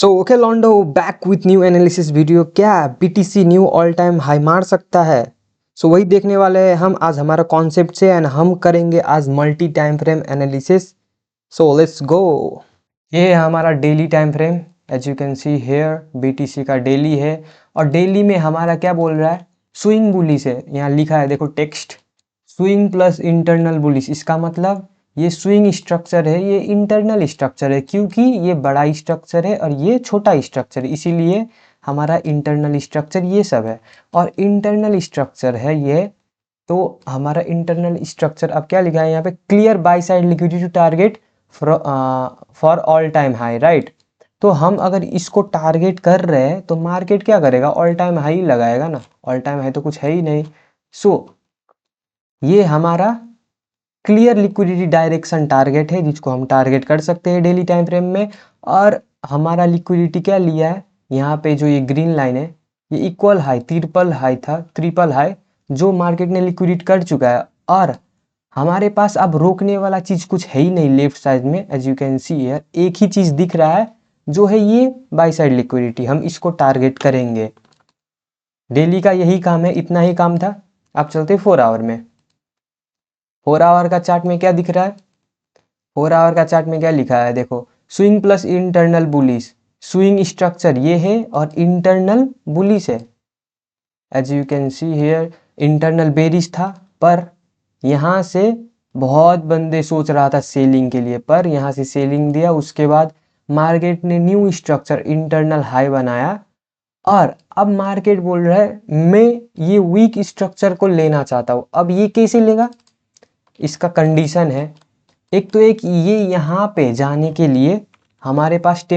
सो okay लॉन्डो back with new analysis video. क्या BTC new all time high मार सकता है? सो वही देखने वाले हैं हम आज हमारा कॉन्सेप्ट से एंड हम करेंगे आज multi time frame analysis. So let's go. ये है हमारा daily time frame. As you can see here BTC का डेली है और डेली में हमारा क्या बोल रहा है, स्विंग बुलिश है। यहाँ लिखा है देखो text, swing plus internal bullish. इसका मतलब ये स्विंग स्ट्रक्चर है, ये इंटरनल स्ट्रक्चर है क्योंकि ये बड़ा स्ट्रक्चर है और ये छोटा स्ट्रक्चर है, इसीलिए हमारा इंटरनल स्ट्रक्चर ये सब है और इंटरनल स्ट्रक्चर है ये। तो हमारा इंटरनल स्ट्रक्चर अब क्या लिखा है यहाँ पे, clear by side liquidity target for all time high, right. तो हम अगर इसको टारगेट कर रहे हैं तो मार्केट क्या करेगा, ऑल टाइम हाई लगाएगा ना। ऑल टाइम हाई तो कुछ है ही नहीं। सो ये हमारा क्लियर लिक्विडिटी डायरेक्शन टारगेट है जिसको हम टारगेट कर सकते हैं डेली टाइम फ्रेम में। और हमारा लिक्विडिटी क्या लिया है यहाँ पे, जो ये ग्रीन लाइन है ये इक्वल हाई, ट्रिपल हाई था, ट्रिपल हाई जो मार्केट ने लिक्विडेट कर चुका है। और हमारे पास अब रोकने वाला चीज़ कुछ है ही नहीं लेफ्ट साइड में। As you can see here एक ही चीज़ दिख रहा है जो है ये बाई साइड लिक्विडिटी, हम इसको टारगेट करेंगे। डेली का यही काम है, इतना ही काम था। अब चलते 4 आवर में। 4 आवर का चार्ट में क्या दिख रहा है, 4 आवर का चार्ट में क्या लिखा है देखो, swing plus internal bullish. Swing structure ये है और इंटरनल बुलिश है। As you can see here internal bearish था, पर यहाँ से बहुत बंदे सोच रहा था सेलिंग के लिए, पर यहाँ से सेलिंग दिया। उसके बाद मार्केट ने न्यू स्ट्रक्चर इंटरनल हाई बनाया और अब मार्केट बोल रहा है मैं ये वीक स्ट्रक्चर को लेना चाहता हूँ। अब ये कैसे लेगा, इसका कंडीशन है एक तो एक ये यहाँ पे जाने के लिए हमारे पास एक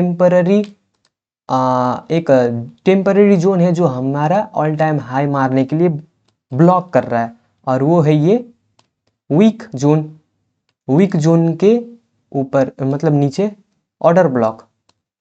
टेम्पररी जोन है जो हमारा ऑल टाइम हाई मारने के लिए ब्लॉक कर रहा है, और वो है ये वीक जोन। वीक जोन के ऊपर मतलब नीचे ऑर्डर ब्लॉक,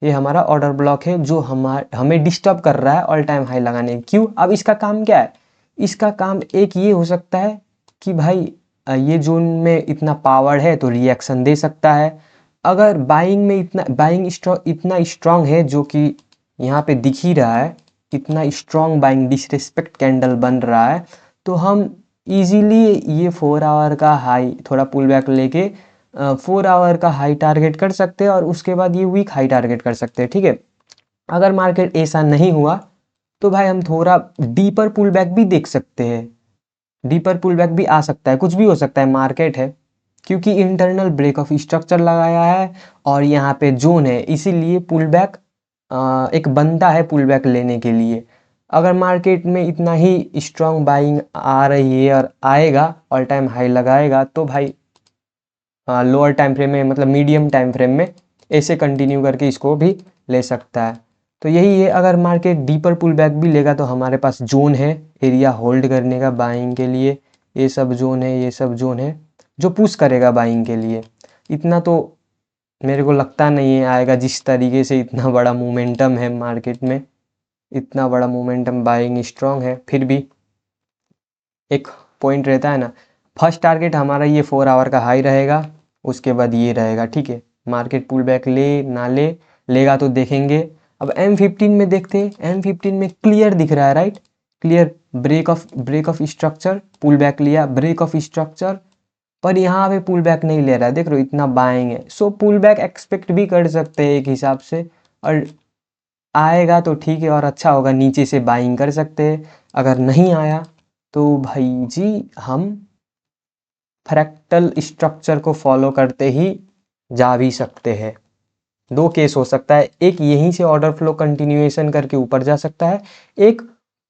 ये हमारा ऑर्डर ब्लॉक है जो हमें डिस्टर्ब कर रहा है ऑल टाइम हाई लगाने। क्यों? अब इसका काम क्या है, इसका काम एक ये हो सकता है कि भाई ये जोन में इतना पावर है तो रिएक्शन दे सकता है। अगर बाइंग में इतना स्ट्रांग है जो कि यहाँ पे दिख ही रहा है, इतना स्ट्रांग बाइंग डिसरिस्पेक्ट कैंडल बन रहा है, तो हम इजीली ये 4 आवर का हाई थोड़ा पुल बैक लेके 4 आवर का हाई टारगेट कर सकते हैं और उसके बाद ये वीक हाई टारगेट कर सकते हैं, ठीक है। अगर मार्केट ऐसा नहीं हुआ तो भाई हम थोड़ा डीपर पुल बैक भी देख सकते हैं। डीपर पुल बैक भी आ सकता है, कुछ भी हो सकता है, मार्केट है। क्योंकि इंटरनल ब्रेक ऑफ स्ट्रक्चर लगाया है और यहाँ पे जोन है, इसीलिए पुल बैक एक बनता है पुल बैक लेने के लिए। अगर मार्केट में इतना ही स्ट्रांग बाइंग आ रही है और आएगा ऑल टाइम हाई लगाएगा तो भाई लोअर टाइम फ्रेम में मतलब मीडियम टाइम फ्रेम में ऐसे कंटिन्यू करके इसको भी ले सकता है। तो यही है, अगर मार्केट डीपर पुल बैक भी लेगा तो हमारे पास जोन है एरिया होल्ड करने का बाइंग के लिए। ये सब जोन है, ये सब जोन है जो पुश करेगा बाइंग के लिए। इतना तो मेरे को लगता नहीं है आएगा, जिस तरीके से इतना बड़ा मोमेंटम है मार्केट में, इतना बड़ा मोमेंटम, बाइंग स्ट्रांग है। फिर भी एक पॉइंट रहता है ना, फर्स्ट टारगेट हमारा ये 4 आवर का हाई रहेगा, उसके बाद ये रहेगा, ठीक है। मार्केट पुल बैक ले ना ले, लेगा तो देखेंगे। अब M15 में देखते हैं, M15 में क्लियर दिख रहा है, right, clear break of structure, pull back लिया, ब्रेक ऑफ स्ट्रक्चर, पर यहाँ पे पुल बैक नहीं ले रहा है, देख रहे हो इतना बाइंग है। सो पुल बैक एक्सपेक्ट भी कर सकते हैं एक हिसाब से, और आएगा तो ठीक है और अच्छा होगा, नीचे से बाइंग कर सकते हैं। अगर नहीं आया तो भाई जी हम फ्रैक्टल स्ट्रक्चर को फॉलो करते ही जा भी सकते हैं। दो केस हो सकता है, एक यहीं से ऑर्डर फ्लो कंटिन्यूएशन करके ऊपर जा सकता है, एक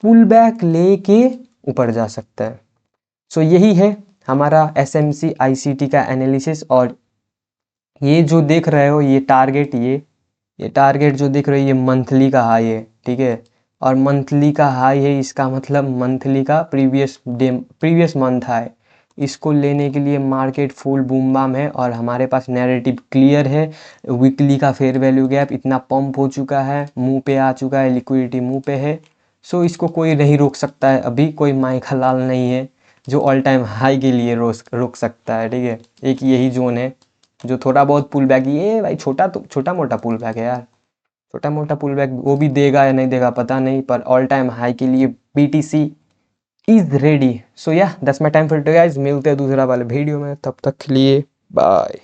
पुल बैक लेके ऊपर जा सकता है। सो यही है हमारा SMC ICT का एनालिसिस। और ये जो देख रहे हो ये टारगेट, ये टारगेट जो देख रहे हो ये मंथली का हाई है, ठीक है। और मंथली का हाई है, इसका मतलब मंथली का प्रीवियस मंथ हाई। इसको लेने के लिए मार्केट फुल बूम बाम है और हमारे पास नैरेटिव क्लियर है। वीकली का फेयर वैल्यू गैप इतना पंप हो चुका है, मुंह पे आ चुका है, लिक्विडिटी मुंह पे है। सो इसको कोई नहीं रोक सकता है, अभी कोई माइका लाल नहीं है जो ऑल टाइम हाई के लिए रोक सकता है, ठीक है। एक यही जोन है जो थोड़ा बहुत पुल बैक, ये भाई छोटा मोटा पुल बैक है यार, छोटा मोटा पुल बैक वो भी देगा या नहीं देगा पता नहीं, पर ऑल टाइम हाई के लिए BTC is ready. So yeah that's my time for today guys, मिलते हैं दूसरा वाले वीडियो में, तब तक के लिए बाय।